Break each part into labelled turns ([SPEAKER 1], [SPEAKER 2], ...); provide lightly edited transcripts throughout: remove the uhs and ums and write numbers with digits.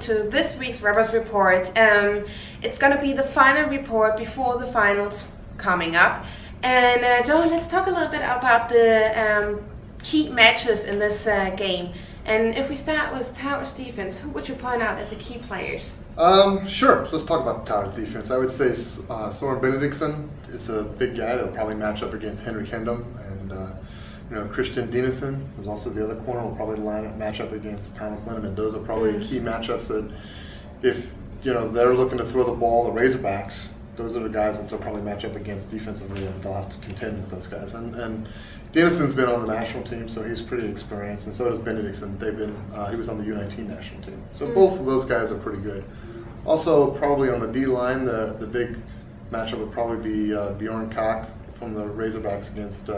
[SPEAKER 1] welcome to this week's Rebels Report. It's going to be the final report before the finals coming up. And Joel, let's talk a little bit about the key matches in this game. And if we start with Towers defense, who would you point out as the key players?
[SPEAKER 2] Sure. Let's talk about Towers defense. I would say Soren Benediktsson is a big guy that will probably match up against Henrik Hendum, and Christian Dinesen, who's also the other corner, will probably match up against Thomas Lindemann. Those are probably key matchups that, if they're looking to throw the ball, the Razorbacks, those are the guys that they'll probably match up against defensively, and they'll have to contend with those guys. And Dinesen's been on the national team, so he's pretty experienced, and so does Benediktsson. He was on the U19 national team, so both of those guys are pretty good. Also, probably on the D line, the big matchup would probably be Bjorn Koch from the Razorbacks against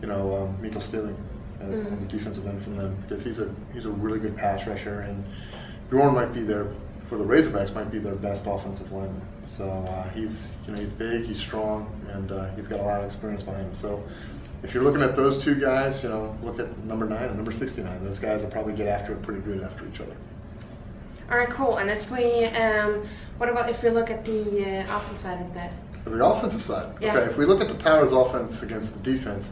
[SPEAKER 2] Mikkel Stilling on the defensive end from them, because he's a really good pass rusher, and Bjorn might be their best offensive lineman. So he's big, he's strong, and he's got a lot of experience behind him. So if you're looking at those two guys, look at number 9 and number 69. Those guys will probably get after it pretty good after each other.
[SPEAKER 1] All right, cool. And if we, what about if we look at the offense side of that?
[SPEAKER 2] The offensive side.
[SPEAKER 1] Yeah.
[SPEAKER 2] Okay. If we look at the Towers' offense against the defense,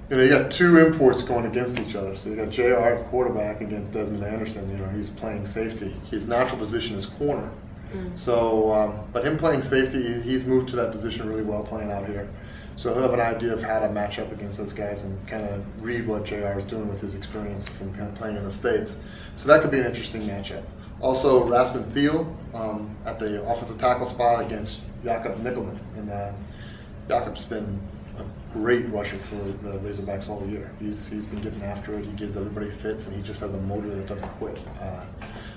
[SPEAKER 2] you got two imports going against each other. So you got JR, the quarterback, against Desmond Anderson. He's playing safety. His natural position is corner. So, but him playing safety, he's moved to that position really well playing out here. So he'll have an idea of how to match up against those guys and kind of read what JR is doing with his experience from kind of playing in the States. So that could be an interesting matchup. Also, Rasmus Thiel at the offensive tackle spot against Jakob Nickelman. And Jakob's been a great rusher for the Razorbacks all year. He's been getting after it. He gives everybody fits, and he just has a motor that doesn't quit.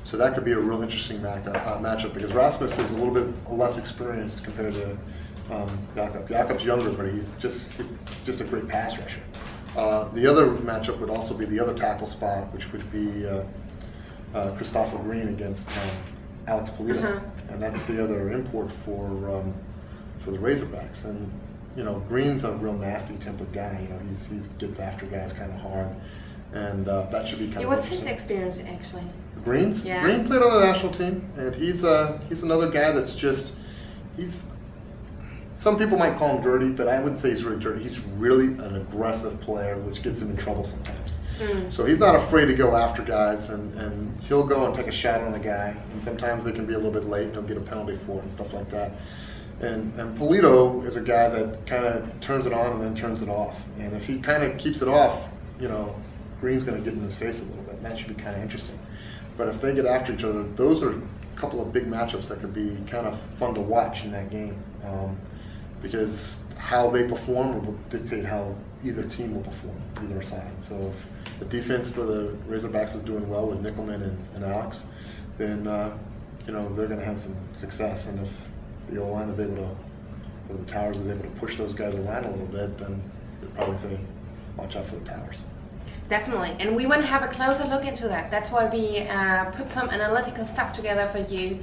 [SPEAKER 2] So that could be a real interesting matchup, because Rasmus is a little bit less experienced compared to Jakob. Jakob's younger, but he's just a great pass rusher. The other matchup would also be the other tackle spot, which would be Christopher Green against Alex Polito, and that's the other import for the Razorbacks. And Green's a real nasty tempered guy. He gets after guys kind of hard, and that should be kind of.
[SPEAKER 1] What's his experience actually?
[SPEAKER 2] Green's?
[SPEAKER 1] Yeah.
[SPEAKER 2] Green played on the national team, and he's another guy that's he's. Some people might call him dirty, but I wouldn't say he's really dirty. He's really an aggressive player, which gets him in trouble sometimes. So he's not afraid to go after guys, and he'll go and take a shot on a guy, and sometimes they can be a little bit late, and he'll get a penalty for it and stuff like that. And Polito is a guy that kind of turns it on and then turns it off. And if he kind of keeps it off, Green's going to get in his face a little bit, and that should be kind of interesting. But if they get after each other, those are a couple of big matchups that could be kind of fun to watch in that game. Because how they perform will dictate how either team will perform, either side. So if the defense for the Razorbacks is doing well with Nickelman and Alex, then they're going to have some success. And if the O-line is able to, or the Towers is able to push those guys around a little bit, then you'd probably say, watch out for the Towers.
[SPEAKER 1] Definitely, and we want to have a closer look into that. That's why we put some analytical stuff together for you.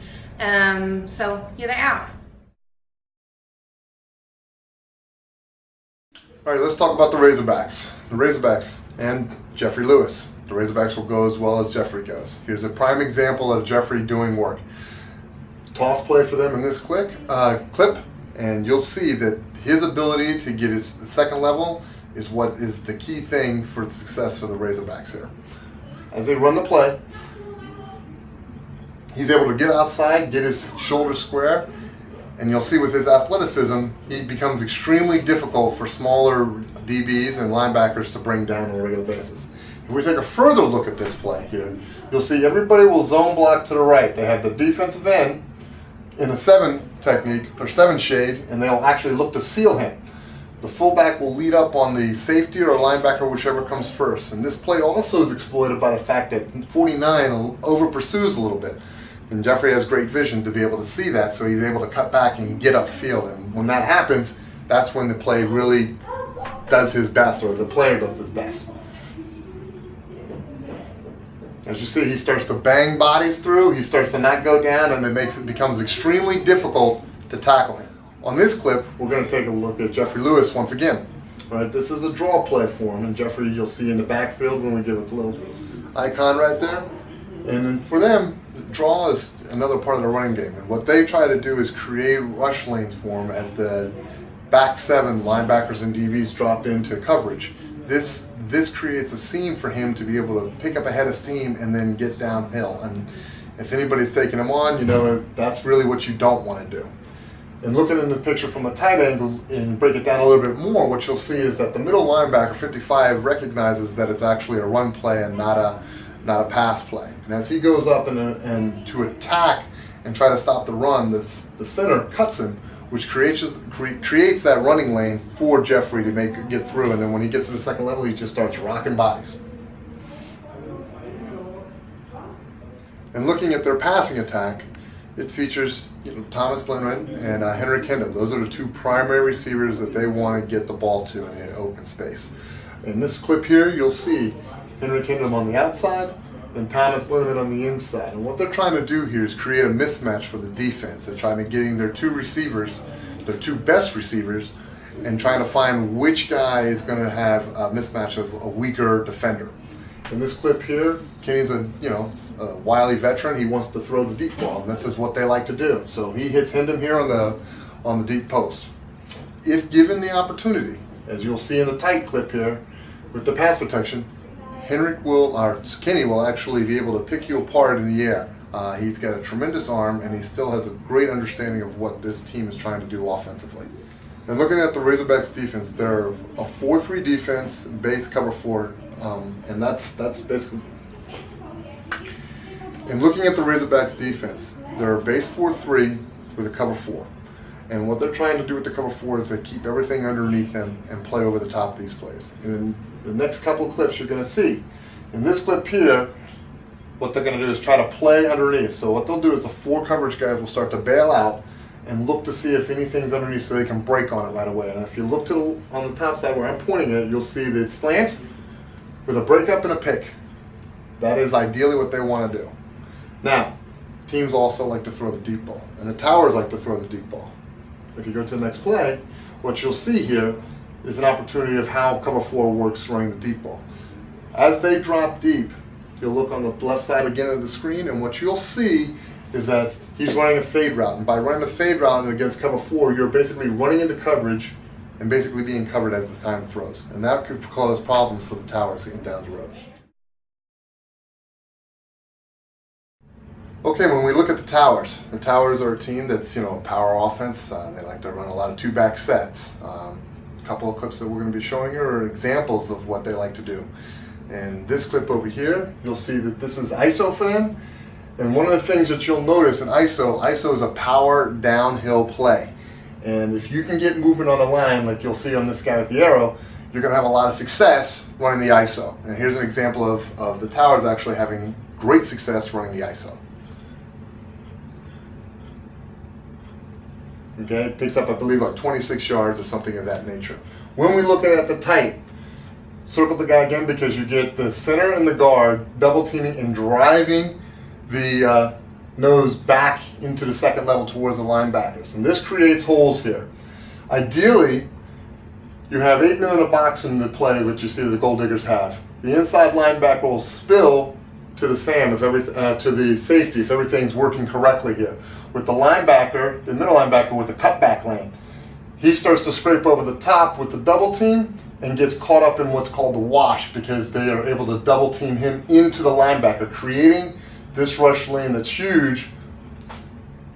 [SPEAKER 1] So here they are.
[SPEAKER 2] All right, let's talk about the Razorbacks. The Razorbacks and Jeffrey Lewis. The Razorbacks will go as well as Jeffrey goes. Here's a prime example of Jeffrey doing work. Toss play for them in this clip, and you'll see that his ability to get his second level is what is the key thing for success for the Razorbacks here. As they run the play, he's able to get outside, get his shoulders square, and you'll see with his athleticism, he becomes extremely difficult for smaller DBs and linebackers to bring down on a regular basis. If we take a further look at this play here, you'll see everybody will zone block to the right. They have the defensive end in a 7 technique, or 7 shade, and they'll actually look to seal him. The fullback will lead up on the safety or linebacker, whichever comes first. And this play also is exploited by the fact that 49 over pursues a little bit. And Jeffrey has great vision to be able to see that, so he's able to cut back and get upfield. And when that happens, that's when the play really does his best, or the player does his best. As you see, he starts to bang bodies through, he starts to not go down, and it becomes extremely difficult to tackle him. On this clip, we're going to take a look at Jeffrey Lewis once again. Right, this is a draw play for him, and Jeffrey you'll see in the backfield when we give a little icon right there. And then for them, draw is another part of the running game, and what they try to do is create rush lanes for him as the back seven linebackers and DBs drop into coverage. This creates a seam for him to be able to pick up a head of steam and then get downhill. And if anybody's taking him on, you know that's really what you don't want to do. And looking in the picture from a tight angle and break it down a little bit more, what you'll see is that the middle linebacker, 55, recognizes that it's actually a run play and not a pass play. And as he goes up and to attack and try to stop the run, the center cuts him, which creates that running lane for Jeffrey to get through. And then when he gets to the second level, he just starts rocking bodies. And looking at their passing attack, it features Thomas Lindman and Henry Kendall. Those are the two primary receivers that they want to get the ball to in an open space. In this clip here, you'll see Henry Kendall on the outside and Thomas Lindman on the inside. And what they're trying to do here is create a mismatch for the defense. They're trying to get their two receivers, their two best receivers, and trying to find which guy is going to have a mismatch of a weaker defender. In this clip here, Kenny's a wily veteran. He wants to throw the deep ball, and this is what they like to do. So he hits Hendon here on the deep post. If given the opportunity, as you'll see in the tight clip here, with the pass protection, Kenny will actually be able to pick you apart in the air. He's got a tremendous arm, and he still has a great understanding of what this team is trying to do offensively. And looking at the Razorbacks defense, they're a 4-3 defense, base cover 4, and that's basically. And looking at the Razorbacks defense, they're a base 4-3 with a cover 4. And what they're trying to do with the cover 4 is they keep everything underneath them and play over the top of these plays. And in the next couple of clips you're going to see, in this clip here, what they're going to do is try to play underneath. So what they'll do is the 4 coverage guys will start to bail out and look to see if anything's underneath so they can break on it right away. And if you look on the top side where I'm pointing at, you'll see the slant with a break up and a pick. That is ideally what they want to do. Now, teams also like to throw the deep ball, and the Towers like to throw the deep ball. If you go to the next play, what you'll see here is an opportunity of how cover 4 works running the deep ball. As they drop deep, you'll look on the left side again of the screen, and what you'll see is that he's running a fade route. And by running a fade route against cover 4, you're basically running into coverage and basically being covered as the time throws. And that could cause problems for the Towers getting down the road. Okay, when we look at the Towers are a team that's, a power offense. They like to run a lot of 2-back sets. A couple of clips that we're going to be showing you are examples of what they like to do. And this clip over here, you'll see that this is ISO for them. And one of the things that you'll notice in ISO is a power downhill play. And if you can get movement on the line, like you'll see on this guy with the arrow, you're going to have a lot of success running the ISO. And here's an example of the Towers actually having great success running the ISO. Okay, picks up, I believe, like 26 yards or something of that nature. When we look at the tight, circle the guy again because you get the center and the guard double teaming and driving the nose back into the second level towards the linebackers. And this creates holes here. Ideally, you have 8 men in a box in the play, which you see the Gold Diggers have. The inside linebacker will spill to the SAM, to the safety, if everything's working correctly here. With the linebacker, the middle linebacker with the cutback lane, he starts to scrape over the top with the double team and gets caught up in what's called the wash because they are able to double team him into the linebacker, creating this rush lane that's huge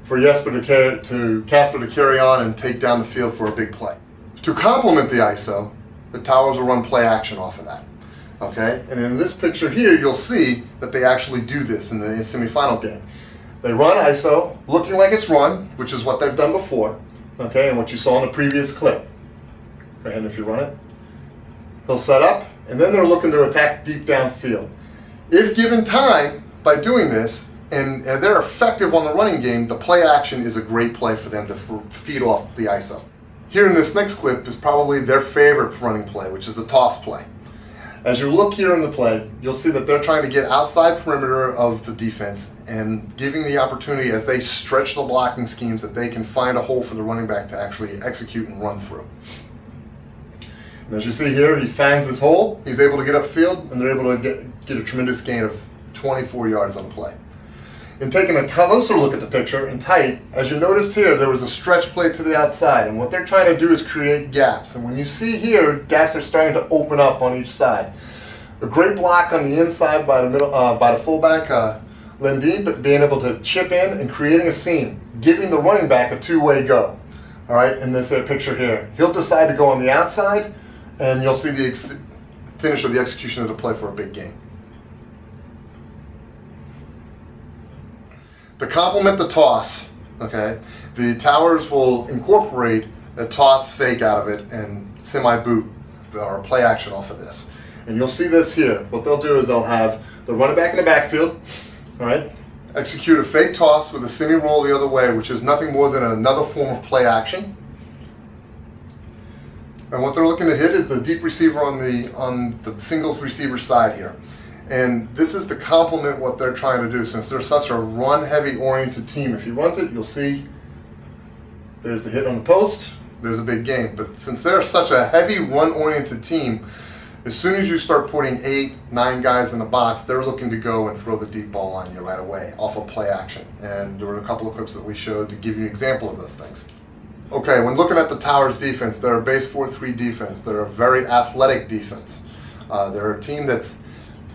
[SPEAKER 2] for Casper to carry on and take down the field for a big play. To complement the ISO, the Towers will run play action off of that. Okay, and in this picture here, you'll see that they actually do this in the semifinal game. They run ISO, looking like it's run, which is what they've done before. Okay, and what you saw in the previous clip. Go ahead, if you run it. He'll set up, and then they're looking to attack deep downfield. If given time by doing this, and they're effective on the running game, the play action is a great play for them to feed off the ISO. Here in this next clip is probably their favorite running play, which is the toss play. As you look here in the play, you'll see that they're trying to get outside perimeter of the defense and giving the opportunity as they stretch the blocking schemes that they can find a hole for the running back to actually execute and run through. And as you see here, he finds his hole, he's able to get upfield, and they're able to get a tremendous gain of 24 yards on the play. And taking a closer look at the picture in tight, as you noticed here, there was a stretch plate to the outside, and what they're trying to do is create gaps. And when you see here, gaps are starting to open up on each side. A great block on the inside by the fullback, Lindeen, but being able to chip in and creating a seam, giving the running back a two-way go. All right, in this picture here, he'll decide to go on the outside, and you'll see the finish of the execution of the play for a big game. To complement the toss, okay, the Towers will incorporate a toss fake out of it and semi-boot or play action off of this. And you'll see this here. What they'll do is they'll have the running back in the backfield, all right, execute a fake toss with a semi-roll the other way, which is nothing more than another form of play action. And what they're looking to hit is the deep receiver on the singles receiver side here. And this is to complement what they're trying to do, since they're such a run-heavy oriented team. If he runs it, you'll see there's the hit on the post, there's a big game. But since they're such a heavy run-oriented team, as soon as you start putting 8, 9 guys in the box, they're looking to go and throw the deep ball on you right away, off of play action. And there were a couple of clips that we showed to give you an example of those things. Okay, when looking at the Towers defense, they're a base 4-3 defense. They're a very athletic defense. They're a team that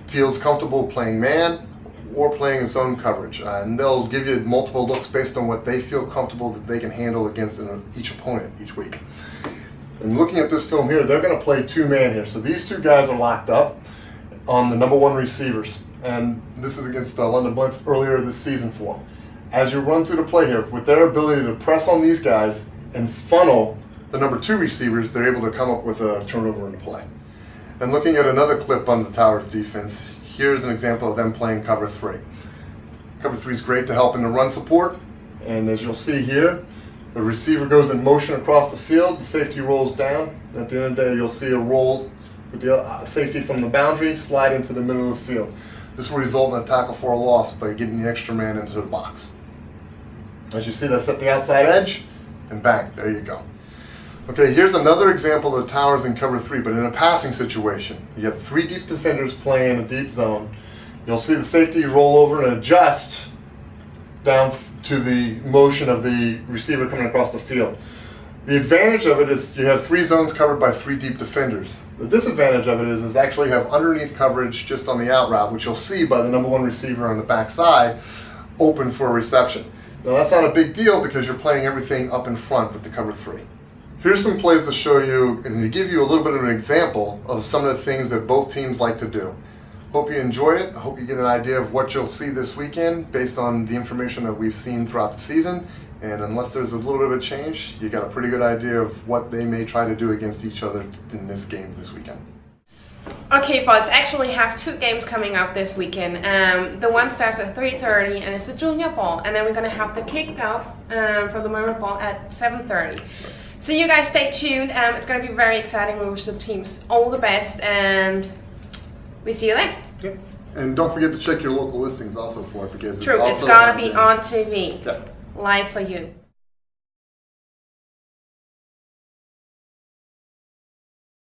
[SPEAKER 2] feels comfortable playing man or playing zone coverage. And they'll give you multiple looks based on what they feel comfortable that they can handle against each opponent each week. And looking at this film here, they're going to play 2-man here. So these 2 guys are locked up on the number 1 receivers. And this is against the London Blitz earlier this season for them. As you run through the play here, with their ability to press on these guys and funnel the number 2 receivers, they're able to come up with a turnover in the play. And looking at another clip on the Towers defense, here's an example of them playing cover 3. Cover 3 is great to help in the run support. And as you'll see here, the receiver goes in motion across the field, the safety rolls down, and at the end of the day you'll see a roll with the safety from the boundary slide into the middle of the field. This will result in a tackle for a loss by getting the extra man into the box. As you see, that's at the outside edge, and bang, there you go. Okay, here's another example of the Towers in cover 3, but in a passing situation. You have 3 deep defenders playing a deep zone. You'll see the safety roll over and adjust down to the motion of the receiver coming across the field. The advantage of it is you have 3 zones covered by 3 deep defenders. The disadvantage of it is actually have underneath coverage just on the out route, which you'll see by the number 1 receiver on the backside open for a reception. Now that's not a big deal because you're playing everything up in front with the cover 3. Here's some plays to show you and to give you a little bit of an example of some of the things that both teams like to do. Hope you enjoyed it. I hope you get an idea of what you'll see this weekend based on the information that we've seen throughout the season. And unless there's a little bit of a change, you got a pretty good idea of what they may try to do against each other in this game this weekend.
[SPEAKER 1] Okay, folks, actually have 2 games coming up this weekend. The one starts at 3:30 and it's a junior ball, and then we're going to have the kickoff for the Mermaid ball at 7:30. So you guys stay tuned. It's going to be very exciting. We wish the teams all the best, and we see you then.
[SPEAKER 2] Yep. And don't forget to check your local listings also for it, because
[SPEAKER 1] True, it's going to be on TV, live for you.